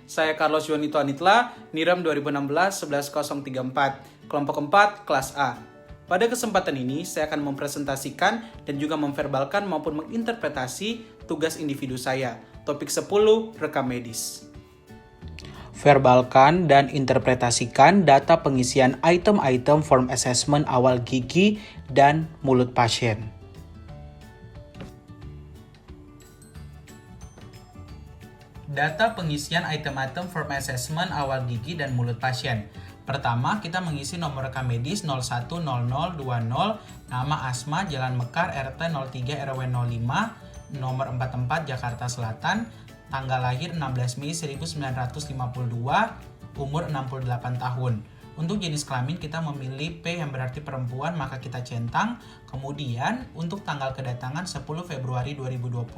Saya Carlos Yonito Anitla, NIRAM 2016-11034, kelompok 4, kelas A. Pada kesempatan ini, saya akan mempresentasikan dan juga memverbalkan maupun menginterpretasi tugas individu saya. Topik 10, rekam medis. Verbalkan dan interpretasikan data pengisian item-item form assessment awal gigi dan mulut pasien. Data pengisian item-item form assessment awal gigi dan mulut pasien. Pertama, kita mengisi nomor rekam medis 010020, nama Asma, Jalan Mekar, RT 03 RW 05, nomor 44 Jakarta Selatan, tanggal lahir 16 Mei 1952, umur 68 tahun. Untuk jenis kelamin kita memilih P yang berarti perempuan, maka kita centang. Kemudian untuk tanggal kedatangan 10 Februari 2020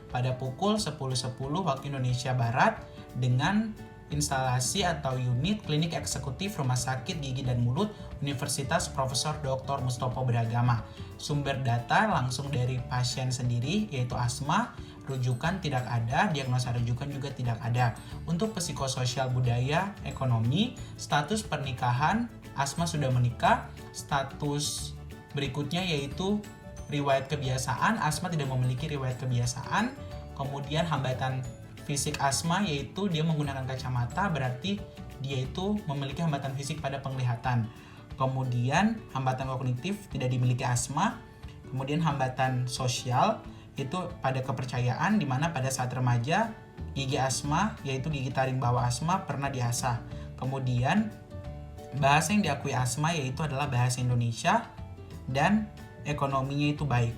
pada pukul 10.10 waktu Indonesia Barat dengan instalasi atau unit klinik eksekutif Rumah Sakit Gigi dan Mulut Universitas Profesor Dr. Mustopo Beragama. Sumber data langsung dari pasien sendiri yaitu Asma, rujukan tidak ada, diagnosa rujukan juga tidak ada. Untuk psikososial budaya, ekonomi, status pernikahan, Asma sudah menikah. Status berikutnya yaitu riwayat kebiasaan, Asma tidak memiliki riwayat kebiasaan. Kemudian hambatan fisik Asma yaitu dia menggunakan kacamata, berarti dia itu memiliki hambatan fisik pada penglihatan. Kemudian hambatan kognitif tidak dimiliki Asma. Kemudian hambatan sosial itu pada kepercayaan, di mana pada saat remaja gigi Asma yaitu gigi taring bawah Asma pernah diasah. Kemudian bahasa yang diakui Asma yaitu adalah bahasa Indonesia dan ekonominya itu baik.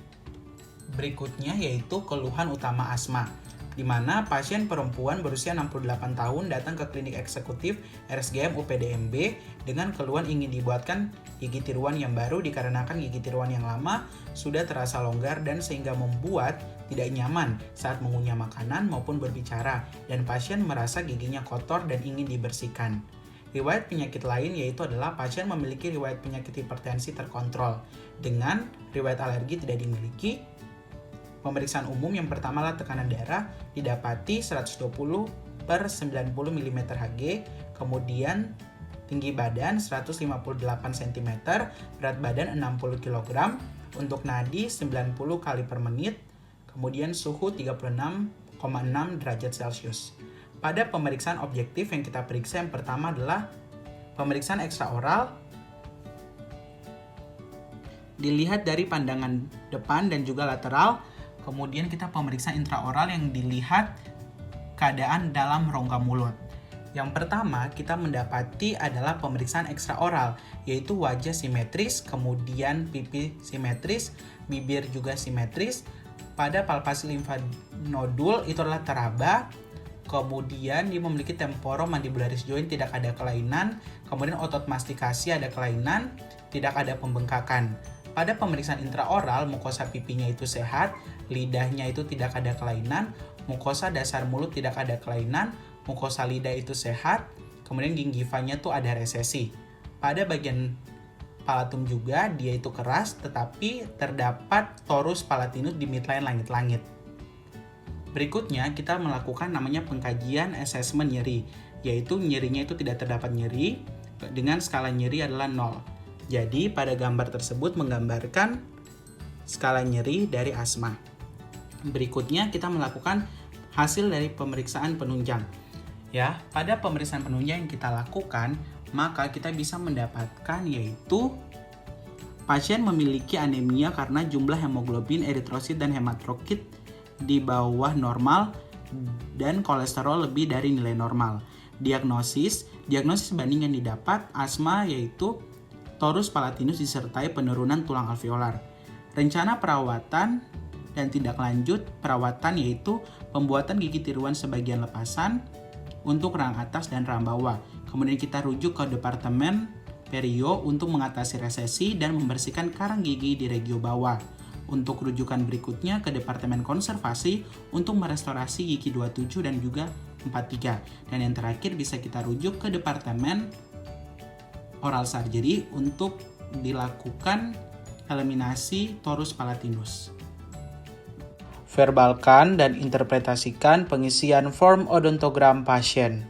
Berikutnya yaitu keluhan utama Asma, di mana pasien perempuan berusia 68 tahun datang ke klinik eksekutif RSGM UPDMB dengan keluhan ingin dibuatkan gigi tiruan yang baru dikarenakan gigi tiruan yang lama sudah terasa longgar dan sehingga membuat tidak nyaman saat mengunyah makanan maupun berbicara, dan pasien merasa giginya kotor dan ingin dibersihkan. Riwayat penyakit lain yaitu adalah pasien memiliki riwayat penyakit hipertensi terkontrol dengan riwayat alergi tidak dimiliki. Pemeriksaan umum yang pertama adalah tekanan darah didapati 120/90 mm Hg, kemudian tinggi badan 158 cm, berat badan 60 kg, untuk nadi 90 kali per menit, kemudian suhu 36,6 derajat Celcius. Pada pemeriksaan objektif yang kita periksa yang pertama adalah pemeriksaan ekstraoral. Dilihat dari pandangan depan dan juga lateral. Kemudian kita pemeriksaan intraoral yang dilihat keadaan dalam rongga mulut. Yang pertama kita mendapati adalah pemeriksaan ekstraoral, yaitu wajah simetris, kemudian pipi simetris, bibir juga simetris. Pada palpasi limfa nodul itu adalah teraba, kemudian dia memiliki temporomandibularis joint, tidak ada kelainan, kemudian otot mastikasi ada kelainan, tidak ada pembengkakan. Pada pemeriksaan intraoral, mukosa pipinya itu sehat, lidahnya itu tidak ada kelainan, mukosa dasar mulut tidak ada kelainan, mukosa lidah itu sehat, kemudian gingivanya tuh ada resesi. Pada bagian palatum juga dia itu keras, tetapi terdapat torus palatinus di midline langit-langit. Berikutnya kita melakukan namanya pengkajian asesmen nyeri, yaitu nyerinya itu tidak terdapat nyeri dengan skala nyeri adalah 0. Jadi pada gambar tersebut menggambarkan skala nyeri dari Asma. Berikutnya kita melakukan hasil dari pemeriksaan penunjang. Ya, pada pemeriksaan penunjang yang kita lakukan, maka kita bisa mendapatkan yaitu pasien memiliki anemia karena jumlah hemoglobin, eritrosit dan hematkrit di bawah normal dan kolesterol lebih dari nilai normal. Diagnosis banding yang didapat Asma yaitu torus palatinus disertai penurunan tulang alveolar. Rencana perawatan dan tindak lanjut perawatan yaitu pembuatan gigi tiruan sebagian lepasan untuk rahang atas dan rahang bawah. Kemudian kita rujuk ke departemen perio untuk mengatasi resesi dan membersihkan karang gigi di regio bawah. Untuk rujukan berikutnya ke departemen konservasi untuk merestorasi gigi 27 dan juga 43. Dan yang terakhir bisa kita rujuk ke departemen oral surgery untuk dilakukan eliminasi torus palatinus. Verbalkan dan interpretasikan pengisian form odontogram pasien.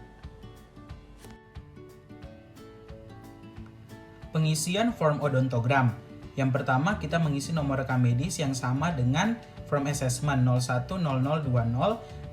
Pengisian form odontogram. Yang pertama kita mengisi nomor rekam medis yang sama dengan form assessment 010020,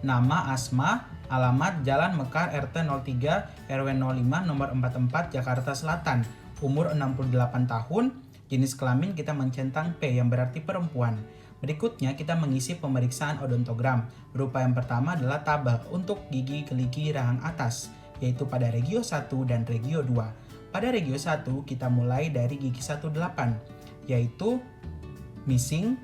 nama, asma, alamat, Jalan Mekar, RT 03, RW 05, nomor 44, Jakarta Selatan, umur 68 tahun, jenis kelamin kita mencentang P yang berarti perempuan. Berikutnya kita mengisi pemeriksaan odontogram. Berupa yang pertama adalah tabel untuk gigi geligi rahang atas, yaitu pada regio 1 dan regio 2. Pada regio 1 kita mulai dari gigi 18, yaitu missing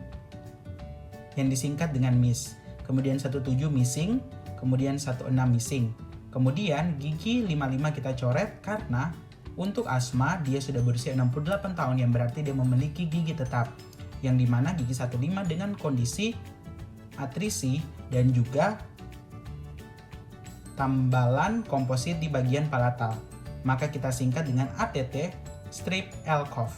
yang disingkat dengan miss. Kemudian 17 missing, kemudian 16 missing. Kemudian gigi 55 kita coret karena untuk asma dia sudah berusia 68 tahun yang berarti dia memiliki gigi tetap. Yang dimana gigi 15 dengan kondisi atrisi dan juga tambalan komposit di bagian palatal. Maka kita singkat dengan ATT strip L-Cough.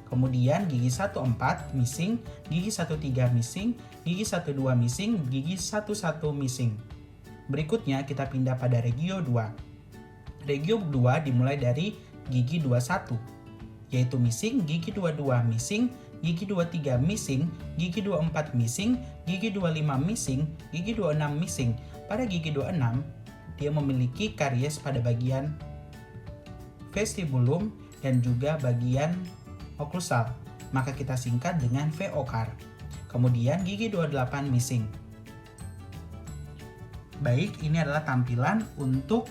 Kemudian gigi 14 missing, gigi 13 missing, gigi 12 missing, gigi 11 missing. Berikutnya kita pindah pada regio 2. Regio 2 dimulai dari gigi 21, yaitu missing, gigi 22 missing, gigi 23 missing, gigi 24 missing, gigi 25 missing, gigi 26 missing. Pada gigi 26 dia memiliki karies pada bagian vestibulum dan juga bagian oklusal, maka kita singkat dengan VOCAR. Kemudian gigi 28 missing. Baik, ini adalah tampilan untuk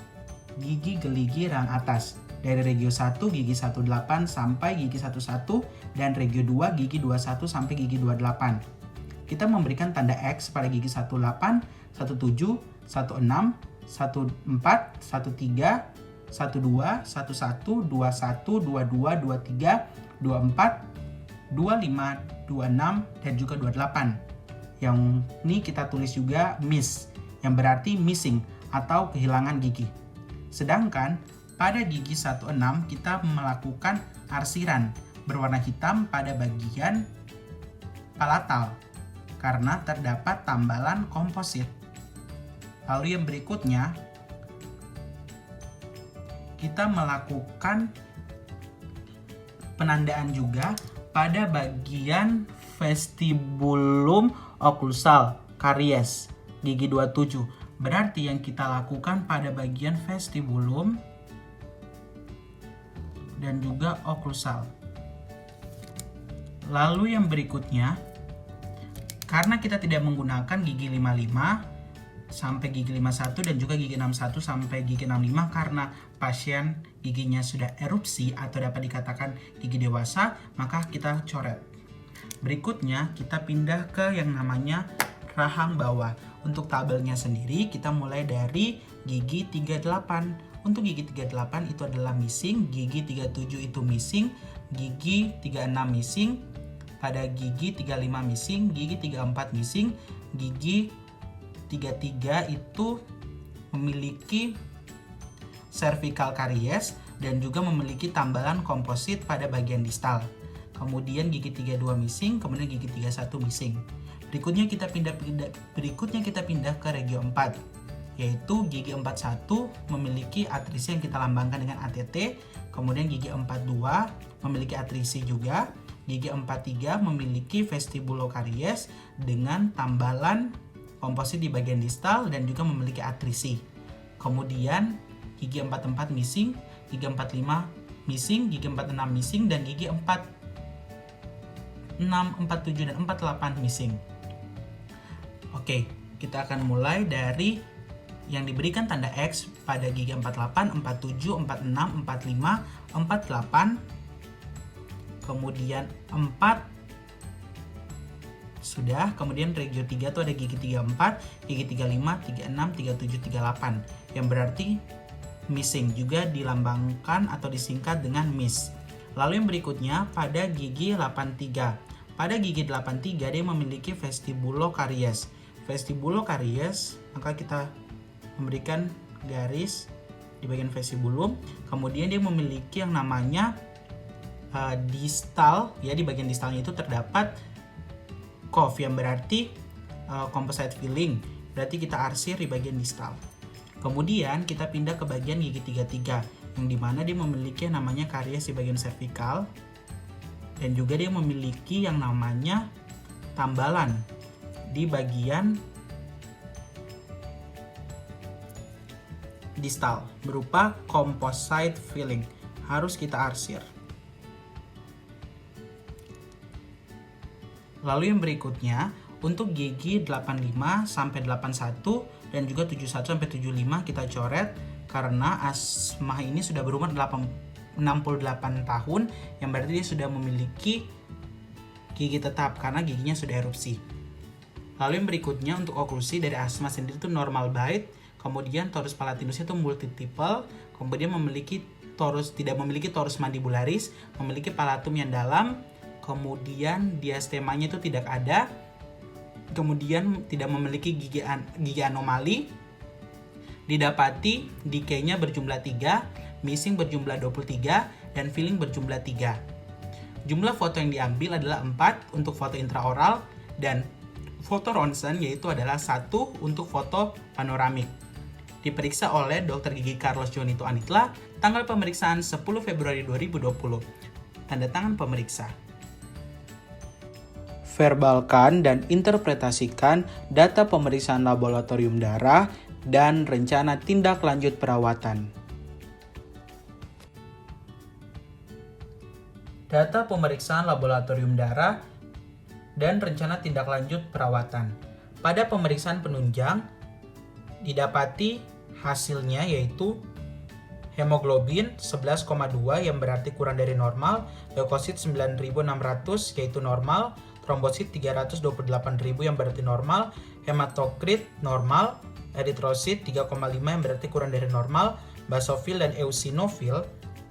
gigi geligi rahang atas. Dari regio 1 gigi 18 sampai gigi 11 dan regio 2 gigi 21 sampai gigi 28. Kita memberikan tanda X pada gigi 18, 17, 16, 14, 13, 12, 11, 21, 22, 23, 24, 25, 26, dan juga 28. Yang ini kita tulis juga miss, yang berarti missing atau kehilangan gigi. Sedangkan pada gigi 16 kita melakukan arsiran berwarna hitam pada bagian palatal karena terdapat tambalan komposit. Lalu yang berikutnya kita melakukan penandaan juga pada bagian vestibulum oklusal karies gigi 27. Berarti yang kita lakukan pada bagian vestibulum dan juga oklusal. Lalu yang berikutnya, karena kita tidak menggunakan gigi 55 sampai gigi 51 dan juga gigi 61 sampai gigi 65 karena pasien giginya sudah erupsi atau dapat dikatakan gigi dewasa, maka kita coret. Berikutnya kita pindah ke yang namanya rahang bawah. Untuk tabelnya sendiri kita mulai dari gigi 38. Untuk gigi 38 itu adalah missing, gigi 37 itu missing, gigi 36 missing, pada gigi 35 missing, gigi 34 missing, gigi 33 itu memiliki cervical karies dan juga memiliki tambalan komposit pada bagian distal. Kemudian gigi 32 missing, kemudian gigi 31 missing. Berikutnya kita pindah ke regio 4, yaitu gigi 41 memiliki atrisi yang kita lambangkan dengan ATT, kemudian gigi 42 memiliki atrisi juga, gigi 43 memiliki vestibulokaries dengan tambalan komposit di bagian distal dan juga memiliki atrisi. Kemudian gigi 44 missing, gigi 45 missing, gigi 46 missing, dan gigi 46, 47, dan 48 missing. Oke, kita akan mulai dari yang diberikan tanda X pada gigi 48, 47, 46, 45, 48, kemudian 4, sudah, kemudian regio 3 itu ada gigi 34, gigi 35, 36, 37, 38 yang berarti missing, juga dilambangkan atau disingkat dengan miss. Lalu yang berikutnya pada gigi 83. Pada gigi 83 dia memiliki vestibulokaries. Vestibulokaries, maka kita memberikan garis di bagian vestibulum. Kemudian dia memiliki yang namanya distal, ya di bagian distalnya itu terdapat cough yang berarti composite filling. Berarti kita arsir di bagian distal. Kemudian kita pindah ke bagian gigi 33, yang dimana dia memiliki yang namanya karies di bagian servikal, dan juga dia memiliki yang namanya tambalan di bagian distal berupa composite filling. Harus kita arsir. Lalu yang berikutnya, untuk gigi 85 sampai 81 dan juga 71 sampai 75 kita coret karena Asma ini sudah berumur 68 tahun, yang berarti dia sudah memiliki gigi tetap karena giginya sudah erupsi. Lalu yang berikutnya untuk oklusi dari Asma sendiri itu normal bite, kemudian torus palatinusnya itu multitiple, kemudian tidak memiliki torus mandibularis, memiliki palatum yang dalam, kemudian diastemanya itu tidak ada, kemudian tidak memiliki gigi anomali, didapati decay-nya berjumlah 3, missing berjumlah 23, dan filling berjumlah 3. Jumlah foto yang diambil adalah 4 untuk foto intraoral, dan foto ronsen yaitu adalah 1 untuk foto panoramik. Diperiksa oleh Dr. Gigi Carlos Jonito Anitla, tanggal pemeriksaan 10 Februari 2020. Tanda tangan pemeriksa. Verbalkan dan interpretasikan data pemeriksaan laboratorium darah dan rencana tindak lanjut perawatan. Data pemeriksaan laboratorium darah dan rencana tindak lanjut perawatan. Pada pemeriksaan penunjang, didapati hasilnya yaitu hemoglobin 11,2 yang berarti kurang dari normal, leukosit 9.600 yaitu normal, trombosit 328.000 yang berarti normal, hematokrit normal, eritrosit 3,5 yang berarti kurang dari normal, basofil dan eosinofil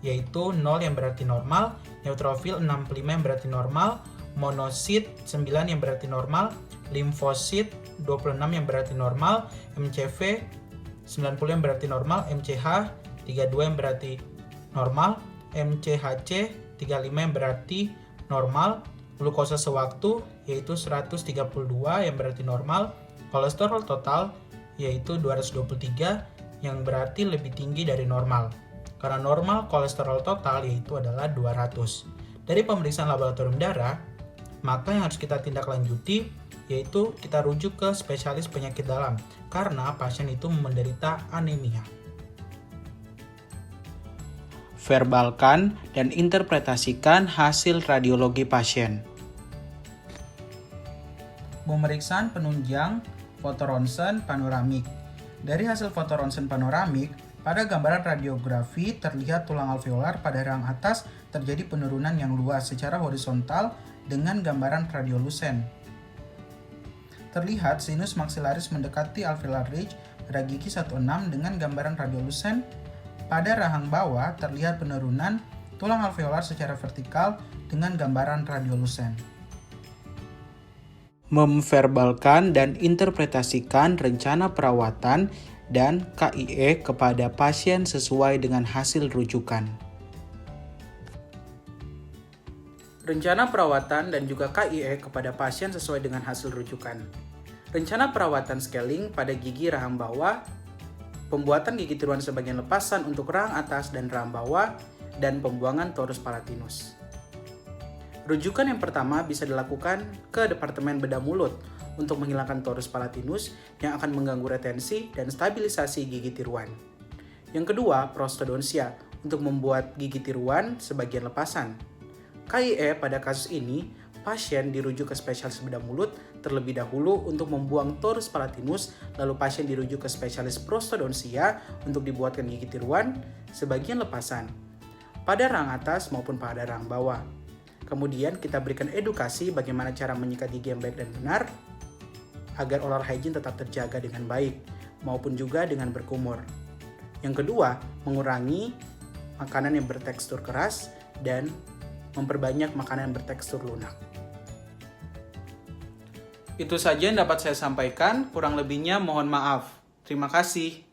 yaitu 0 yang berarti normal, neutrofil 65 yang berarti normal, monosit 9 yang berarti normal, limfosit 26 yang berarti normal, MCV 90 yang berarti normal, MCH 32 yang berarti normal, MCHC 35 yang berarti normal, glukosa sewaktu yaitu 132 yang berarti normal, kolesterol total yaitu 223 yang berarti lebih tinggi dari normal. Karena normal kolesterol total yaitu adalah 200. Dari pemeriksaan laboratorium darah, maka yang harus kita tindak lanjuti yaitu kita rujuk ke spesialis penyakit dalam karena pasien itu menderita anemia. Verbalkan dan interpretasikan hasil radiologi pasien. Pemeriksaan penunjang foto ronsen panoramik. Dari hasil foto ronsen panoramik, pada gambaran radiografi terlihat tulang alveolar pada rahang atas terjadi penurunan yang luas secara horizontal dengan gambaran radiolusen. Terlihat sinus maxillaris mendekati alveolar ridge pada gigi 16 dengan gambaran radiolusen. Pada rahang bawah terlihat penurunan tulang alveolar secara vertikal dengan gambaran radiolusen. Memverbalkan dan interpretasikan rencana perawatan dan KIE kepada pasien sesuai dengan hasil rujukan. Rencana perawatan dan juga KIE kepada pasien sesuai dengan hasil rujukan. Rencana perawatan scaling pada gigi rahang bawah, pembuatan gigi tiruan sebagian lepasan untuk rahang atas dan rahang bawah, dan pembuangan torus palatinus. Rujukan yang pertama bisa dilakukan ke Departemen Bedah Mulut untuk menghilangkan torus palatinus yang akan mengganggu retensi dan stabilisasi gigi tiruan. Yang kedua, prostodontia untuk membuat gigi tiruan sebagian lepasan. KIE pada kasus ini, pasien dirujuk ke spesialis bedah mulut terlebih dahulu untuk membuang torus palatinus, lalu pasien dirujuk ke spesialis prostodontia untuk dibuatkan gigi tiruan sebagian lepasan pada rahang atas maupun pada rahang bawah. Kemudian kita berikan edukasi bagaimana cara menyikat gigi yang baik dan benar agar oral hygiene tetap terjaga dengan baik maupun juga dengan berkumur. Yang kedua, mengurangi makanan yang bertekstur keras dan memperbanyak makanan yang bertekstur lunak. Itu saja yang dapat saya sampaikan, kurang lebihnya mohon maaf. Terima kasih.